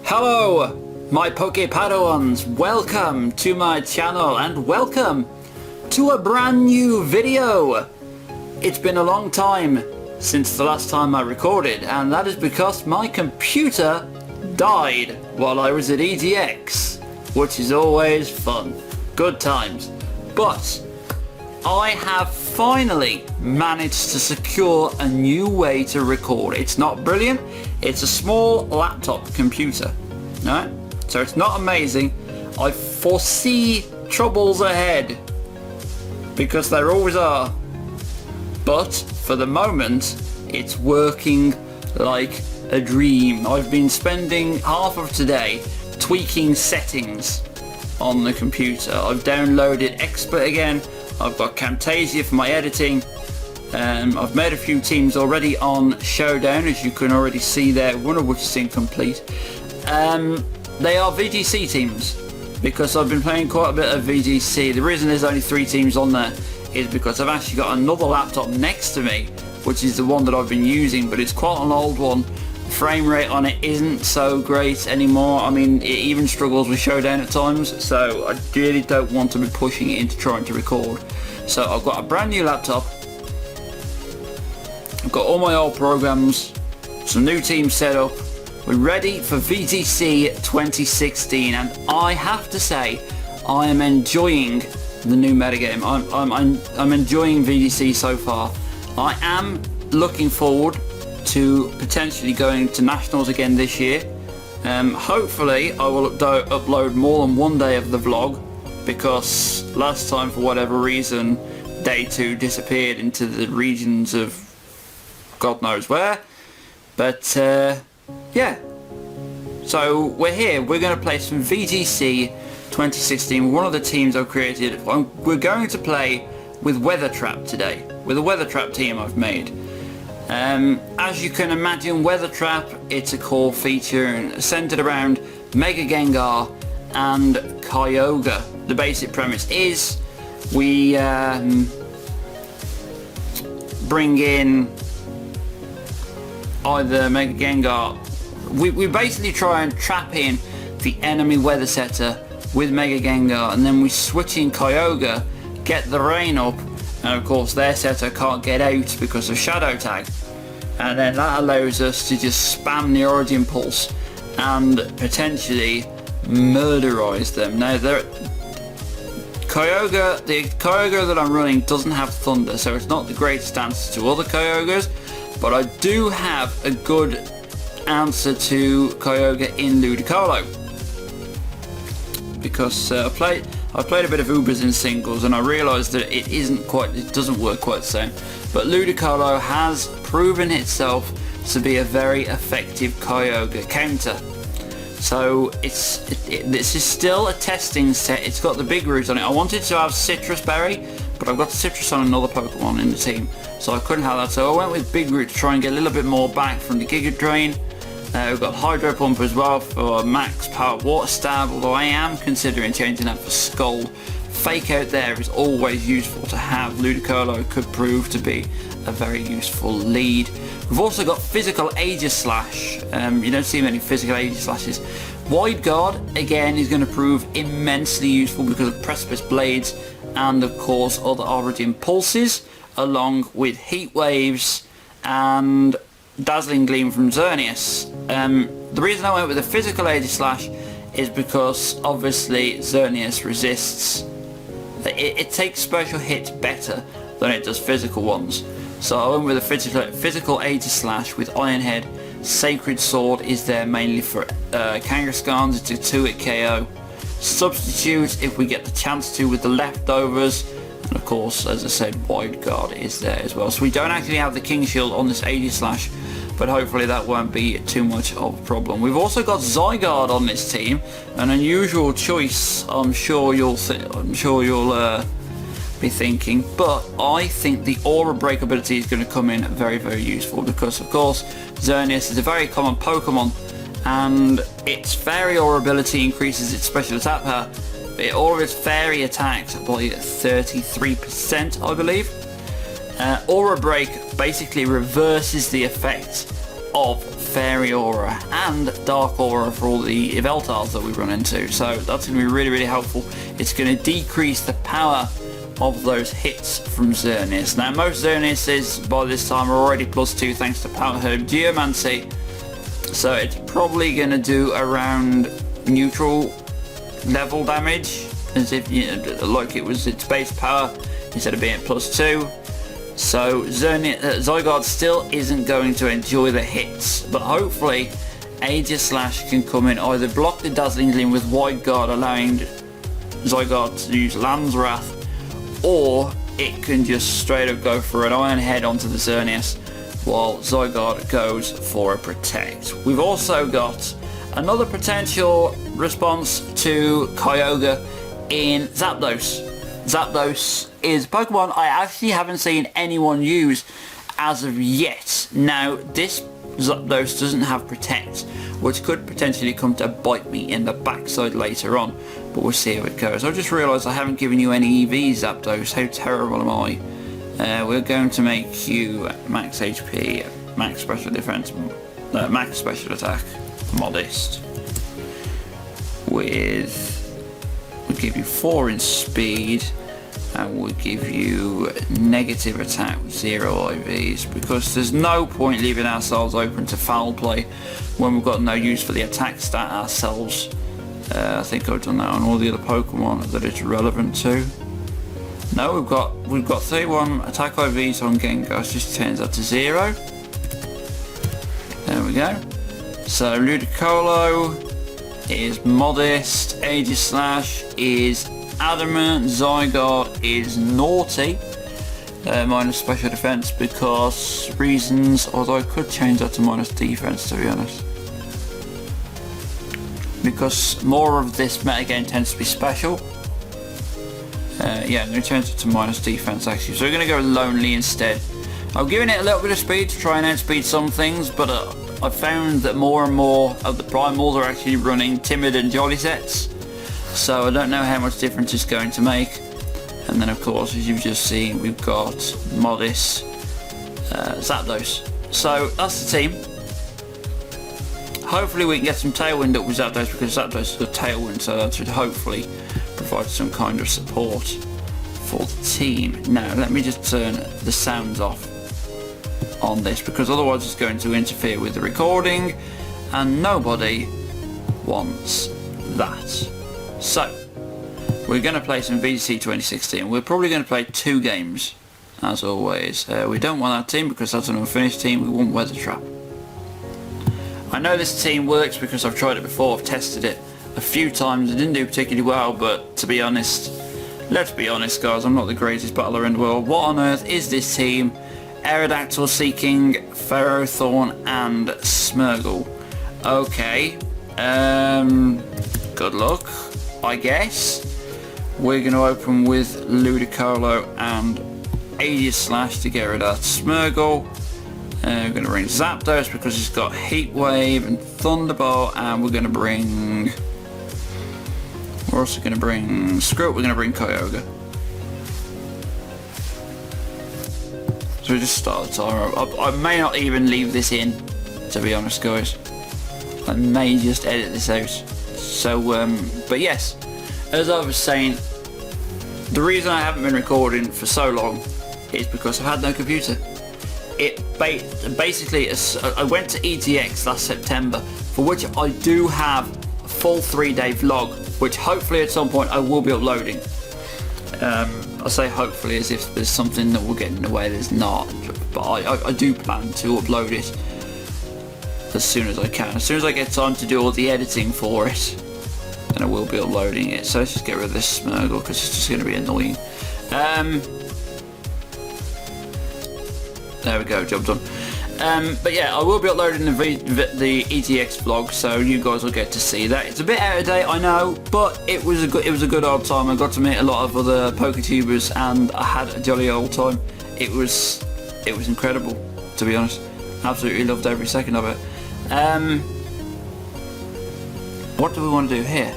Hello, my PokePadawans. Welcome to my channel and welcome to a brand new video. It's been a long time since the last time I recorded, and that is because my computer died while I was at EGX, which is always fun. Good times. But I have finally managed to secure a new way to record. It's not brilliant. It's a small laptop computer. Alright? So it's not amazing. I foresee troubles ahead, because there always are. But for the moment, it's working like a dream. I've been spending half of today tweaking settings on the computer. I've downloaded Expert again. I've got Camtasia for my editing. I've made a few teams already on Showdown, as you can already see there, one of which is incomplete. They are VGC teams, because I've been playing quite a bit of VGC. The reason there's only 3 teams on there is because I've actually got another laptop next to me, which is the one that I've been using, but it's quite an old one. Frame rate on it isn't so great anymore. I mean, it even struggles with Showdown at times, so I really don't want to be pushing it into trying to record. So I've got a brand new laptop, I've got all my old programs, some new teams set up. We're ready for VGC 2016, and I have to say I am enjoying the new metagame. I'm enjoying VGC so far. I am looking forward to potentially going to Nationals again this year. Hopefully I will upload more than one day of the vlog, because last time, for whatever reason, day 2 disappeared into the regions of God knows where. But yeah, so we're here. We're going to play some VGC 2016. One of the teams I've created. We're going to play with Weather Trap today, with a Weather Trap team I've made. As you can imagine, Weather Trap, it's a core feature centered around Mega Gengar and Kyogre. The basic premise is we bring in either Mega Gengar. We basically try and trap in the enemy weather setter with Mega Gengar, and then we switch in Kyogre, get the rain up, and of course their setter can't get out because of Shadow Tag, and then that allows us to just spam the Origin Pulse and potentially murderize them. Now the Kyogre that I'm running doesn't have Thunder, so it's not the greatest answer to other Kyogres, but I do have a good answer to Kyogre in Ludicolo, because I played a bit of Ubers in singles, and I realised that it doesn't work quite the same. But Ludicolo has proven itself to be a very effective Kyogre counter. So this is still a testing set. It's got the big root on it. I wanted to have Citrus Berry, but I've got Citrus on another Pokemon in the team, so I couldn't have that. So I went with Big Root to try and get a little bit more back from the Giga Drain. We've got Hydro Pump as well for max power Water Stab, although I am considering changing that for Scald. Fake Out there is always useful to have. Ludicolo could prove to be a very useful lead. We've also got Physical Aegislash. You don't see many Physical Aegislashes. Wide Guard, again, is going to prove immensely useful because of Precipice Blades and of course other Origin Pulses, along with Heat Waves and Dazzling Gleam from Xerneas. The reason I went with the Physical Aegislash is because obviously Xerneas resists. It takes special hits better than it does physical ones. So I went with a physical Aegislash with Iron Head. Sacred Sword is there mainly for Kangaskhan's. It's a 2-hit KO. Substitute if we get the chance to with the leftovers. And of course, as I said, Wide Guard is there as well. So we don't actually have the King Shield on this Aegislash, but hopefully that won't be too much of a problem. We've also got Zygarde on this team, an unusual choice. I'm sure you'll be thinking, but I think the Aura Break ability is going to come in very, very useful, because of course Xerneas is a very common Pokemon, and its Fairy Aura ability increases its special attack power. All of its fairy attacks by 33%, I believe. Aura Break basically reverses the effect of Fairy Aura and Dark Aura for all the Yveltars that we run into. So that's going to be really, really helpful. It's going to decrease the power of those hits from Xerneas. Now most Xerneases by this time are already +2 thanks to Power Herb Geomancy. So it's probably going to do around neutral level damage, as if, you know, like it was its base power instead of being +2. So Zygarde still isn't going to enjoy the hits, but hopefully Aegislash can come in, either block the Dazzling Gleam with Wide Guard, allowing Zygarde to use Land's Wrath, or it can just straight up go for an Iron Head onto the Xerneas while Zygarde goes for a Protect. We've also got another potential response to Kyogre in Zapdos. Zapdos is Pokemon I actually haven't seen anyone use as of yet. Now this Zapdos doesn't have Protect, which could potentially come to bite me in the backside later on, but we'll see how it goes. I just realised I haven't given you any EVs, Zapdos. How terrible am I? We're going to make you max HP, max special defense, max special attack, modest. We'll give you 4 in speed, and we'll give you negative attack with 0 IVs, because there's no point leaving ourselves open to foul play when we've got no use for the attack stat ourselves. I think I've done that on all the other Pokemon that it's relevant to. No, we've got 31 attack IVs on Gengar, so just turns that to 0. There we go. So Ludicolo is modest, Aegislash is adamant, Zygarde is naughty, minus special defense because reasons, although I could change that to minus defense, to be honest, because more of this metagame tends to be special. Yeah, I'm going to change it to minus defense actually, so we're going to go Lonely instead. I've given it a little bit of speed to try and outspeed some things, but I've found that more and more of the primals are actually running Timid and Jolly sets, so I don't know how much difference it's going to make. And then of course, as you've just seen, we've got Modest, Zapdos. So that's the team. Hopefully we can get some Tailwind up with Zapdos, because Zapdos has got Tailwind, so that should hopefully provide some kind of support for the team. Now let me just turn the sounds off on this, because otherwise it's going to interfere with the recording and nobody wants that. So we're going to play some VGC 2016. We're probably going to play 2 games as always. We don't want that team because that's an unfinished team. We want Weather Trap. I know this team works because I've tried it before. I've tested it a few times. It didn't do particularly well, but to be honest, let's be honest guys, I'm not the greatest battler in the world. What on earth is this team? Aerodactyl, Seeking, Ferrothorn and Smeargle. Okay, good luck, I guess. We're going to open with Ludicolo and Aegislash to get rid of that Smeargle. We're going to bring Zapdos because it's got Heat Wave and Thunderbolt, and we're going to bring... We're also going to bring... Screw it, we're going to bring Kyogre. So we just start the timer. I may not even leave this in, to be honest guys. I may just edit this out. So, but yes, as I was saying, the reason I haven't been recording for so long is because I've had no computer. Basically, I went to ETX last September, for which I do have a full 3-day vlog, which hopefully at some point I will be uploading. I say hopefully as if there's something that will get in the way. There's not, but I do plan to upload it as soon as I can. As soon as I get time to do all the editing for it, then I will be uploading it. So let's just get rid of this Smeargle because it's just going to be annoying. There we go, job done. But yeah, I will be uploading the ETX vlog, so you guys will get to see that. It's a bit out of date, I know, but it was a good old time. I got to meet a lot of other PokeTubers, and I had a jolly old time. It was incredible, to be honest. Absolutely loved every second of it. What do we want to do here?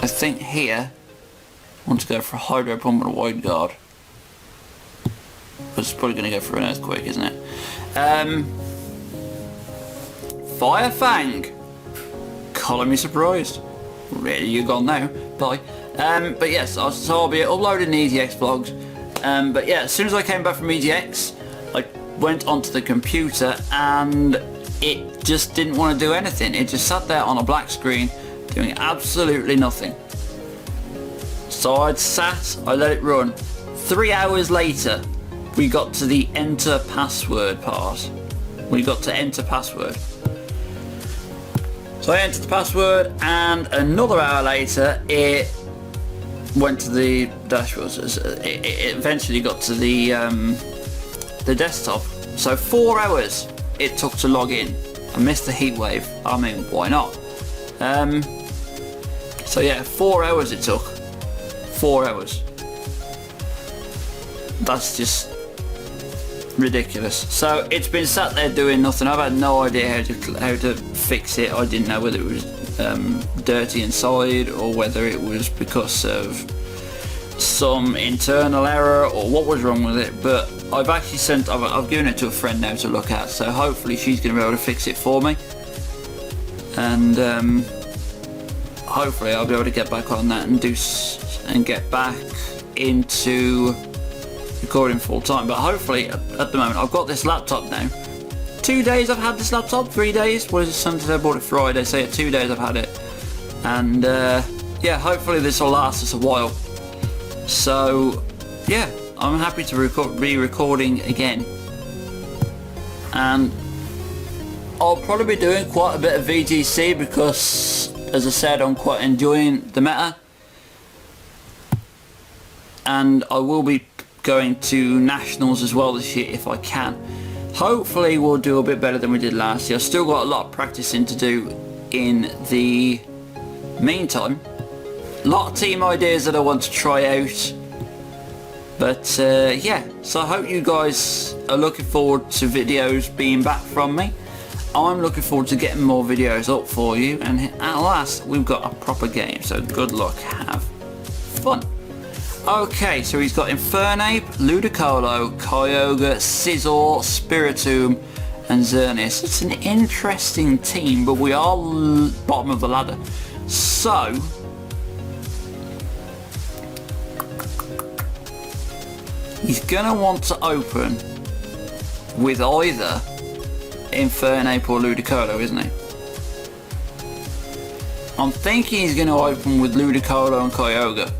I think here I want to go for a Hydro Pump and a Wide Guard. But it's probably going to go for an Earthquake, isn't it? Fire Fang. Colour me surprised. Really, you're gone now. Bye. But yes, so I'll be uploading the EGX vlogs. But yeah, as soon as I came back from EGX, I went onto the computer and it just didn't want to do anything. It just sat there on a black screen doing absolutely nothing. So I let it run. 3 hours later, we got to the enter password part. We got to enter password. So I entered the password and another hour later it went to the dashboard. It eventually got to the desktop. So 4 hours it took to log in. I missed the heat wave. I mean, why not? So yeah, 4 hours it took. 4 hours. That's just ridiculous. So it's been sat there doing nothing. I've had no idea how to fix it. I didn't know whether it was dirty inside or whether it was because of some internal error or what was wrong with it. But I've actually I've given it to a friend now to look at. So hopefully she's going to be able to fix it for me. And hopefully I'll be able to get back on that and get back into recording full time. But hopefully at the moment I've got this laptop now. 2 days I've had this laptop, 3 days. What is it, Sunday? I bought it Friday, so yeah, 2 days I've had it. And yeah, hopefully this will last us a while. So yeah, I'm happy to be recording again. And I'll probably be doing quite a bit of VGC because, as I said, I'm quite enjoying the meta. And I will be going to nationals as well this year if I can. Hopefully we'll do a bit better than we did last year. I've still got a lot of practicing to do in the meantime. A lot of team ideas that I want to try out. But yeah, so I hope you guys are looking forward to videos being back from me. I'm looking forward to getting more videos up for you, and at last we've got a proper game, so good luck, have fun. Okay, so he's got Infernape, Ludicolo, Kyogre, Scizor, Spiritomb and Xerneas. It's an interesting team, but we are bottom of the ladder. So he's gonna want to open with either Infernape or Ludicolo, isn't he? I'm thinking he's gonna open with Ludicolo and Kyogre.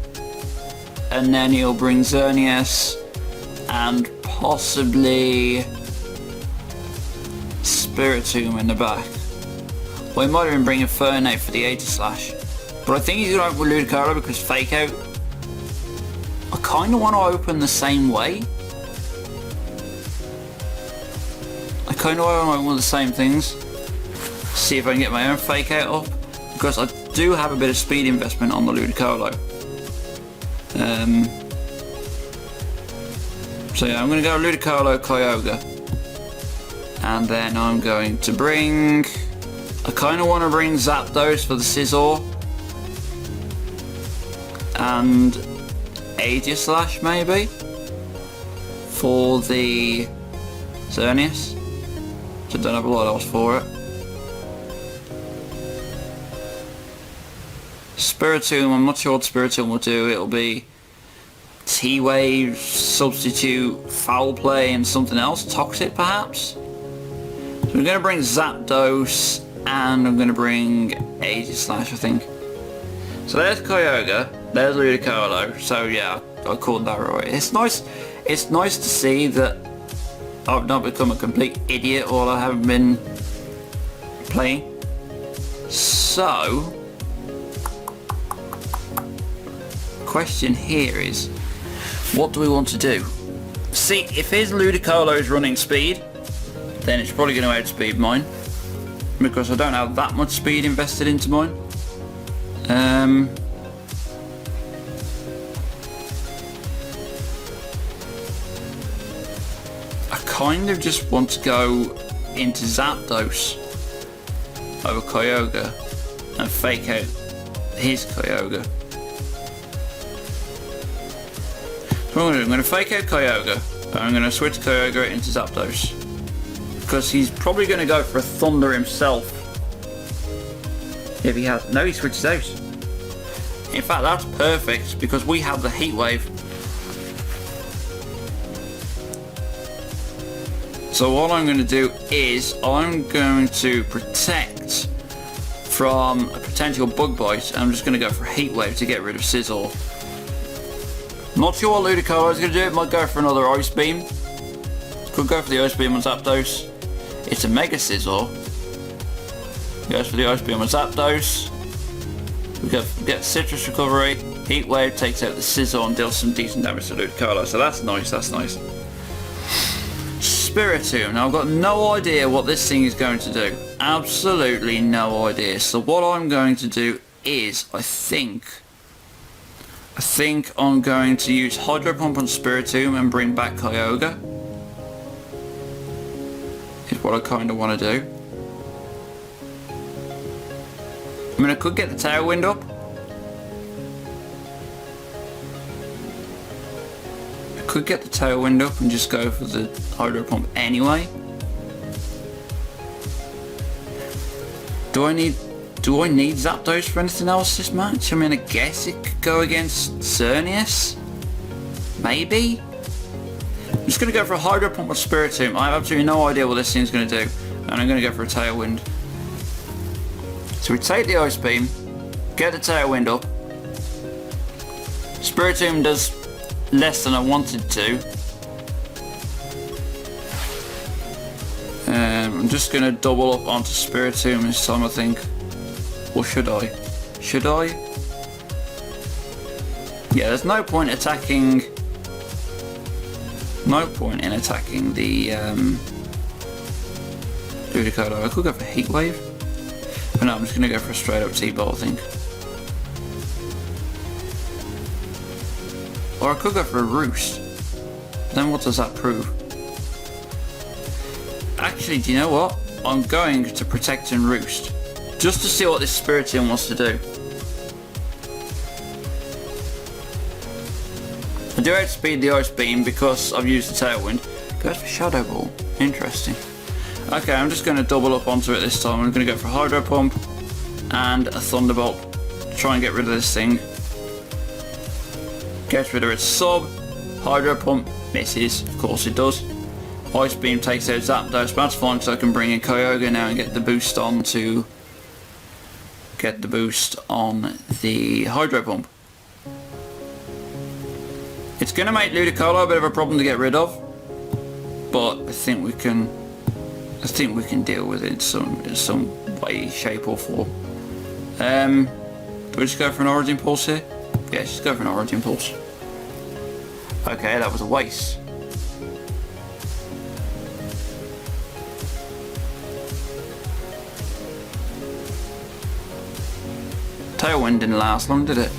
And then he'll bring Xerneas and possibly Spiritomb in the back. Well, he might even bring Infernape for the 80 slash. But I think he's going to open with Ludicolo because Fake Out. I kind of want to open the same way. I kind of want to open with the same things. See if I can get my own Fake Out up. Because I do have a bit of speed investment on the Ludicolo. So yeah, I'm going to go Ludicolo, Kyogre, and then I'm going to bring, I kind of want to bring Zapdos for the Scizor, and Aegislash maybe, for the Xerneas, so I don't have a lot else for it. Spiritomb, I'm not sure what Spiritomb will do. It'll be T-Wave, substitute Foul Play and something else, Toxic perhaps. So we're going to bring Zapdos and I'm going to bring Aegislash, I think. So there's Kyogre, there's Ludicolo. So yeah, I called that right. It's nice to see that I've not become a complete idiot while I haven't been playing. So question here is, what do we want to do? See, if his Ludicolo is running speed, then it's probably going to outspeed mine, because I don't have that much speed invested into mine. I kind of just want to go into Zapdos over Kyogre and Fake Out his Kyogre. So what I'm going to do, I'm going to Fake Out Kyogre, and I'm going to switch Kyogre into Zapdos. Because he's probably going to go for a Thunder himself. If he has... No, he switches out. In fact, that's perfect because we have the Heat Wave. So what I'm going to do is I'm going to protect from a potential bug bite, and I'm just going to go for a Heat Wave to get rid of Scizor. Not sure what Ludicolo is going to do. It might go for another Ice Beam. Could go for the Ice Beam on Zapdos. It's a Mega Scizor. Goes for the Ice Beam on Zapdos. We get Citrus Recovery. Heat Wave takes out the Scizor and deals some decent damage to Ludicolo. So that's nice, that's nice. Spiritomb. Now I've got no idea what this thing is going to do. Absolutely no idea. So what I'm going to do is, I think I'm going to use Hydro Pump on Spiritomb and bring back Kyogre. Is what I kind of want to do. I mean, I could get the Tailwind up. I could get the Tailwind up and just go for the Hydro Pump anyway. Do I need Zapdos for anything else this match? I mean, I guess it could go against Xerneas. Maybe? I'm just going to go for a Hydro Pump with Spiritomb. I have absolutely no idea what this thing's going to do. And I'm going to go for a Tailwind. So we take the Ice Beam, get the Tailwind up. Spiritomb does less than I wanted to. I'm just going to double up onto Spiritomb this time, I think. Or should I? Should I? Yeah, there's no point attacking... No point in attacking the Ludicolo. I could go for Heat Wave. But no, I'm just going to go for a straight up T-Ball, I think. Or I could go for a Roost. But then what does that prove? Actually, do you know what? I'm going to Protect and Roost. Just to see what this Spiritomb wants to do. I do outspeed the Ice Beam because I've used the Tailwind. Goes for Shadow Ball. Interesting. Okay, I'm just going to double up onto it this time. I'm going to go for Hydro Pump and a Thunderbolt to try and get rid of this thing. Get rid of its sub. Hydro Pump misses. Of course it does. Ice Beam takes out Zapdos, but that's fine because I can bring in Kyogre now and get the boost on the Hydro Pump. It's going to make Ludicolo a bit of a problem to get rid of, but I think we can deal with it in some way, shape or form. Do we just go for an Origin Pulse here? Yeah, just go for an Origin Pulse. Okay, that was a waste. Tailwind didn't last long, did it?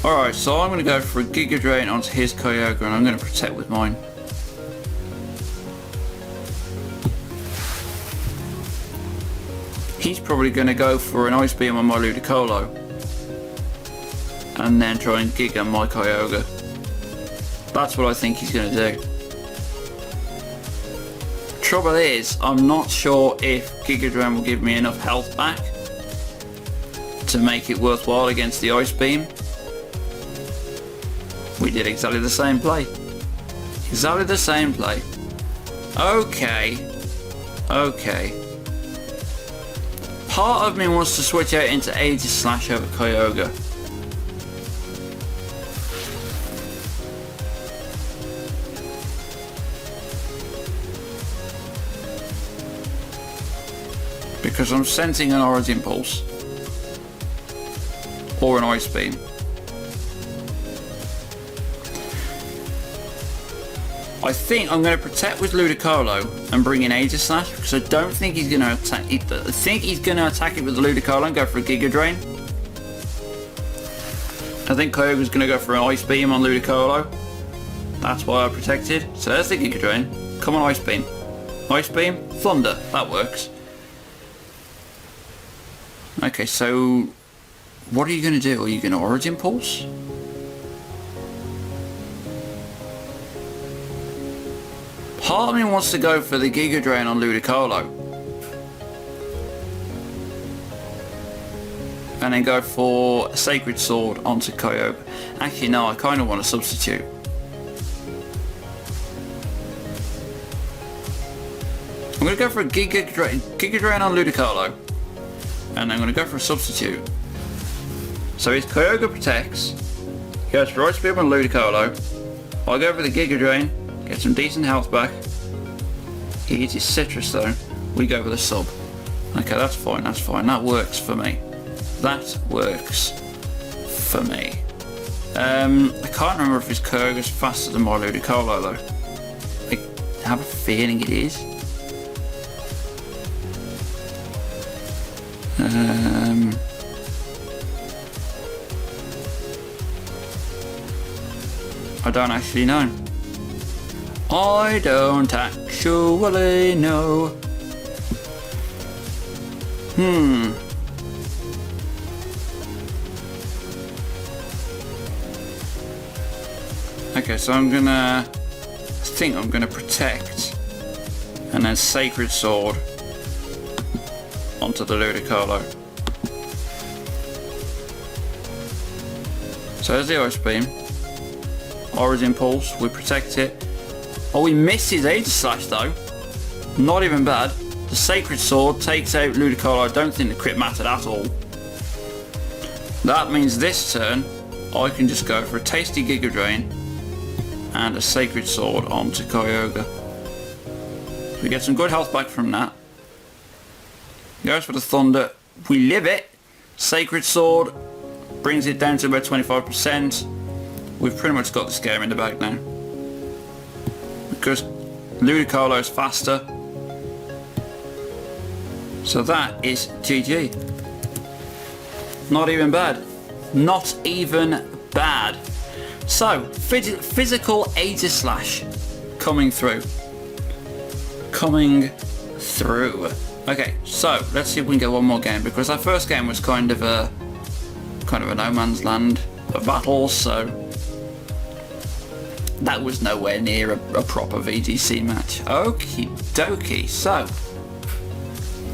Alright, so I'm going to go for a Giga Drain onto his Kyogre and I'm going to protect with mine. He's probably going to go for an Ice Beam on my Ludicolo. And then try and Giga my Kyogre. That's what I think he's going to do. Trouble is, I'm not sure if Giga Drain will give me enough health back to make it worthwhile against the Ice Beam. We did exactly the same play. Exactly the same play. Okay. Okay. Part of me wants to switch out into Aegis Slash over Kyogre. Because I'm sensing an Origin Pulse. Or an Ice Beam. I think I'm going to protect with Ludicolo and bring in Aegis Slash because I don't think he's going to attack it. I think he's going to attack it with the Ludicolo and go for a Giga Drain. I think Kyogre's going to go for an Ice Beam on Ludicolo. That's why I protected. So there's the Giga Drain. Come on, Ice Beam. Ice Beam, Thunder. That works. Okay, so what are you going to do? Are you going to Origin Pulse? Part of me of wants to go for the Giga Drain on Ludicolo. And then go for a Sacred Sword onto Kyogre. Actually no, I kind of want to substitute. I'm going to go for a Giga Drain on Ludicolo. And I'm going to go for a substitute. So his Kyogre protects. He goes for Right Speed on Ludicolo. I'll go for the Giga Drain. Get some decent health back. He eats his Citrus though. We go for the sub. Okay, that's fine, that's fine. That works for me. That works for me. I can't remember if his Kyogre's faster than my Ludicolo though. I have a feeling it is. I don't actually know. I don't actually know. Okay, so I think I'm gonna protect and then Sacred Sword onto the Ludicolo. So there's the Ice Beam. Origin Pulse, we protect it. Oh, we miss his Aegislash though. Not even bad. The Sacred Sword takes out Ludicolo. I don't think the crit mattered at all. That means this turn I can just go for a tasty Giga Drain and a Sacred Sword onto Kyogre. We get some good health back from that. Goes for the Thunder. We live it. Sacred Sword brings it down to about 25%. We've pretty much got this game in the bag now. Because Ludicolo is faster. So that is GG. Not even bad. Not even bad. So, physical Aegislash coming through. Coming through. Okay, so let's see if we can get one more game, because our first game was kind of a no man's land of battles, so that was nowhere near a proper VGC match. Okie dokie, so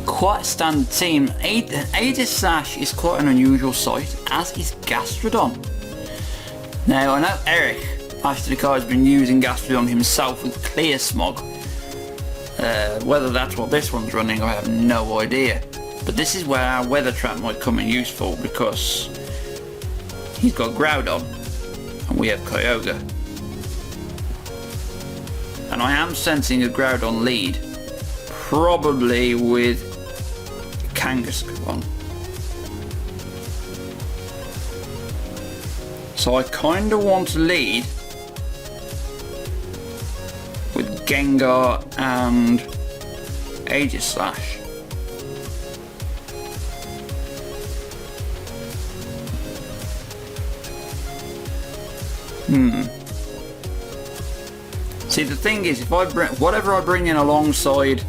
quite a standard team. Aegislash is quite an unusual sight, as is Gastrodon. Now I know Eric Ashton has been using Gastrodon himself with Clear Smog. Whether that's what this one's running, I have no idea. But this is where our Weather Trap might come in useful, because he's got Groudon and we have Kyogre. And I am sensing a Groudon lead, probably with Kangaskhan. So I kind of want to lead with Gengar and Aegislash. See, the thing is, if I bring whatever I bring in alongside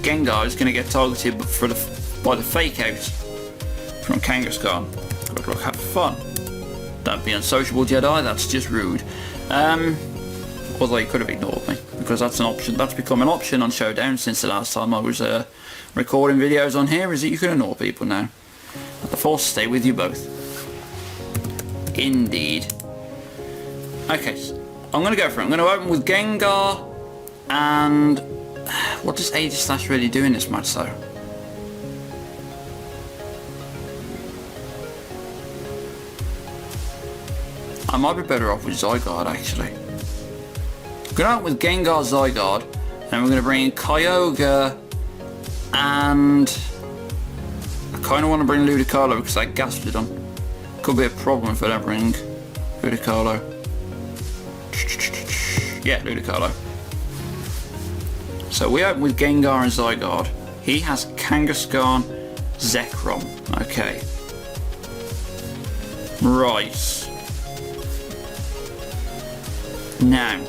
Gengar is going to get targeted by the fake out from Kangaskhan. Good luck, have fun. Don't be unsociable, Jedi, that's just rude. Although you could have ignored me, because that's an option. That's become an option on Showdown since the last time I was recording videos on here, is that you can ignore people now. The Force stay with you both. Indeed. Okay, so I'm going to go for it. I'm going to open with Gengar and... What does Aegislash really do in this match though? I might be better off with Zygarde actually. I'm going to open with Gengar, Zygarde, and we're going to bring in Kyogre, and I kind of want to bring Ludicolo because that Gastrodon could be a problem if I don't bring Ludicolo. Yeah, Ludicolo. So we open with Gengar and Zygarde. He has Kangaskhan, Zekrom. Okay. Right. Now,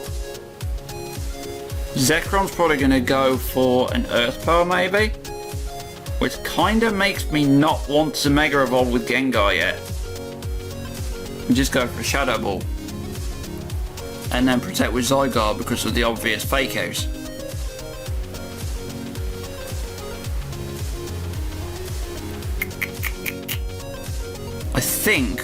Zekrom's probably going to go for an Earth Power maybe, which kind of makes me not want to Mega Evolve with Gengar yet. And just go for a Shadow Ball. And then protect with Zygarde because of the obvious fake out. think...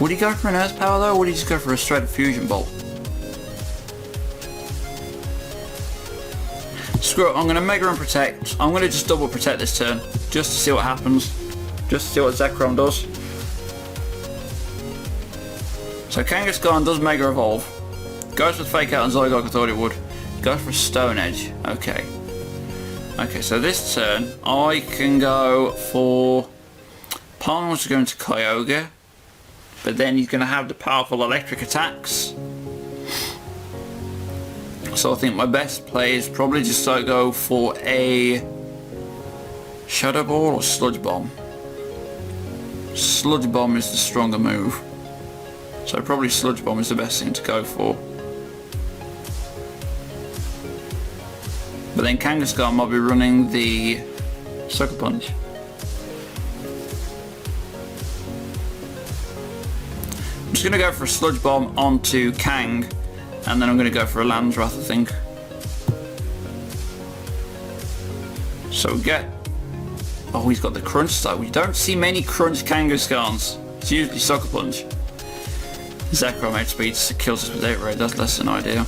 Would he go for an Earth Power though, or would he just go for a straight Fusion Bolt? Screw it, I'm going to Mega and Protect. I'm going to just double Protect this turn, just to see what happens. Just to see what Zekrom does. So Kangaskhan does Mega Evolve. Goes for Fake Out and Zygarde, I thought it would. Goes for Stone Edge. Okay. Okay, so this turn, I can go for... Palm wants to go into Kyogre. But then he's going to have the powerful electric attacks. So I think my best play is probably just to go for a Shadow Ball or Sludge Bomb. Sludge Bomb is the stronger move. So probably Sludge Bomb is the best thing to go for. But then Kangaskhan might be running the Sucker Punch. I'm just going to go for a Sludge Bomb onto Kang, and then I'm going to go for a Landswrath, I think. So we get... Oh, he's got the Crunch though. We don't see many Crunch Kangaskhan's. It's usually Sucker Punch. Zekrom outspeeds kills us with 8 Ray, that's less than ideal.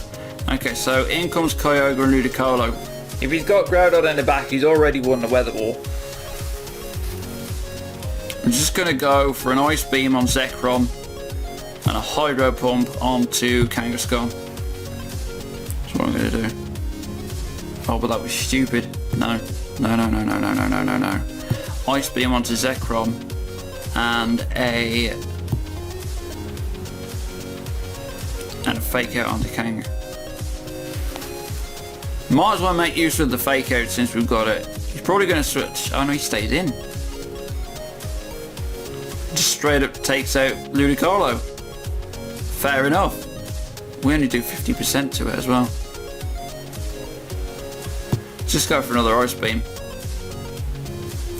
Okay, so in comes Kyogre and Ludicolo. If he's got Groudon in the back, he's already won the Weather Wall. I'm just going to go for an Ice Beam on Zekrom and a Hydro Pump onto Kangaskhan. That's what I'm going to do. Oh, but that was stupid. No. No. Ice Beam onto Zekrom and a Fake Out onto Kang. Might as well make use of the Fake Out since we've got it. He's probably going to switch. Oh no, he stayed in. Just straight up takes out Ludicolo. Fair enough. We only do 50% to it as well. Just go for another Ice Beam.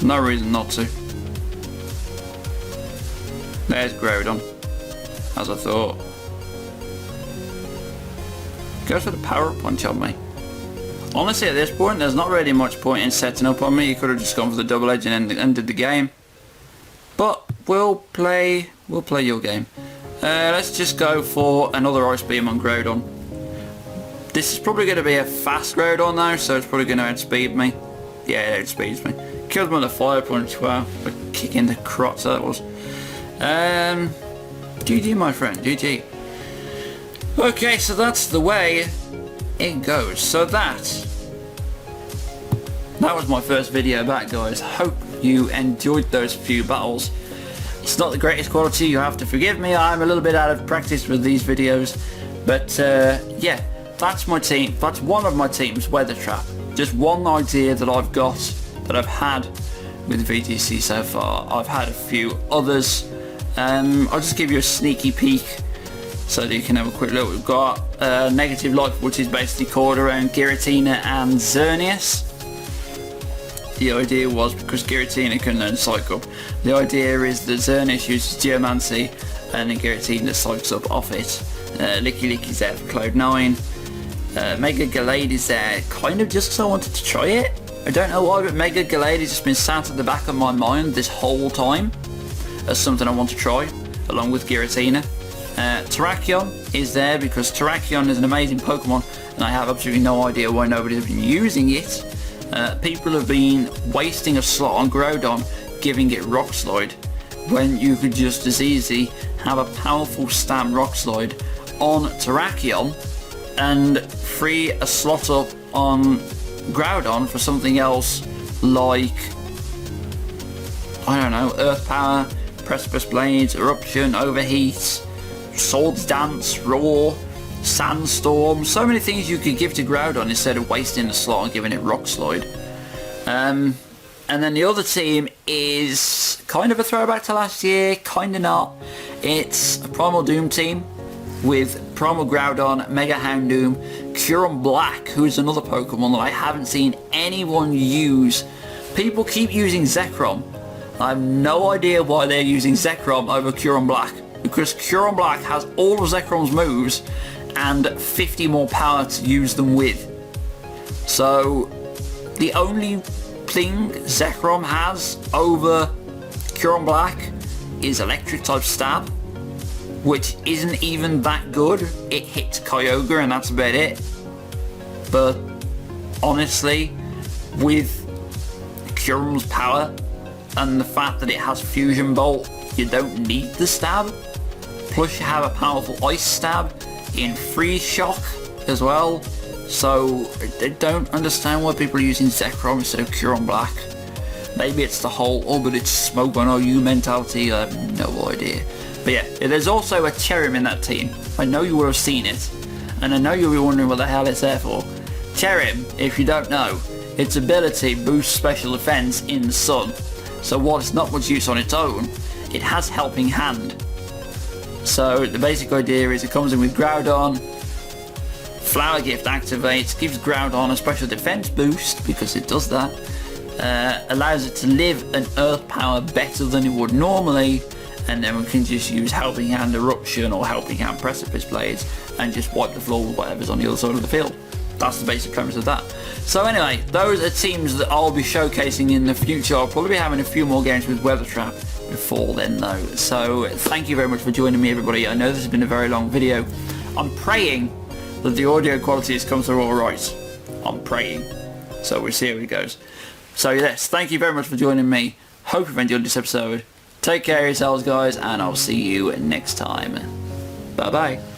No reason not to. There's Groudon, as I thought. Goes for the Power Punch on me. Honestly, at this point, there's not really much point in setting up on me. You could have just gone for the Double Edge and ended the game. But we'll play your game. Let's just go for another Ice Beam on Groudon. This is probably going to be a fast Groudon now, so it's probably going to outspeed me. Yeah, it outspeeds me. Killed him with a Fire Punch. Wow, a kick in the crotch that was. GG, my friend, GG. Okay, so that's the way it goes. So that was my first video back, guys. Hope you enjoyed those few battles. It's not the greatest quality, you have to forgive me. I'm a little bit out of practice with these videos, but yeah, that's my team. That's one of my teams, Weather Trap. Just one idea that I've got, that I've had with VGC so far. I've had a few others. I'll just give you a sneaky peek so that you can have a quick look. We've got Negative Life, which is basically called around Giratina and Xerneas. The idea was, because Giratina can learn Psych Up, the idea is that Xerneas uses Geomancy and then Giratina psychs up off it. Licky Licky's there for Cloud 9. Mega Gallade is there kind of just because I wanted to try it. I don't know why, but Mega Gallade has just been sat at the back of my mind this whole time as something I want to try, along with Giratina. Terrakion is there because Terrakion is an amazing Pokemon and I have absolutely no idea why nobody's been using it. People have been wasting a slot on Groudon giving it Rock Slide when you could just as easily have a powerful stam Rock Slide on Terrakion and free a slot up on Groudon for something else like, I don't know, Earth Power, Precipice Blades, Eruption, Overheat, Swords Dance, Roar, Sandstorm, so many things you could give to Groudon instead of wasting the slot and giving it Rock Slide. And then the other team is kind of a throwback to last year, kind of not. It's a Primal Doom team with Primal Groudon, Mega Houndoom, Curon Black, who is another Pokemon that I haven't seen anyone use. People keep using Zekrom. I have no idea why they're using Zekrom over Curon Black, because Curon Black has all of Zekrom's moves and 50 more power to use them with. So the only thing Zekrom has over Kyurem Black is electric type stab, which isn't even that good. It hits Kyogre and that's about it. But honestly, with Kyurem's power and the fact that it has Fusion Bolt, you don't need the stab. Plus you have a powerful Ice Stab in Freeze Shock as well. So I don't understand why people are using Zekrom instead of Kyurem Black. Maybe it's the whole, oh but it's smoke on OU mentality, I have no idea. But yeah, there's also a Cherrim in that team. I know you will have seen it, and I know you'll be wondering what the hell it's there for. Cherrim, if you don't know, its ability boosts special defense in the sun. So while it's not much use on its own, it has Helping Hand. So the basic idea is it comes in with Groudon, Flower Gift activates, gives Groudon a special defense boost because it does that, allows it to live an Earth power better than it would normally, and then we can just use Helping Hand Eruption or Helping Hand Precipice Blades and just wipe the floor with whatever's on the other side of the field. That's the basic premise of that. So anyway, those are teams that I'll be showcasing in the future. I'll probably be having a few more games with Weather Trap before then though. So thank you very much for joining me, everybody. I know this has been a very long video. I'm praying that the audio quality has come through alright. I'm praying. So we'll see how it goes. So yes, thank you very much for joining me. Hope you've enjoyed this episode. Take care of yourselves, guys, and I'll see you next time. Bye bye.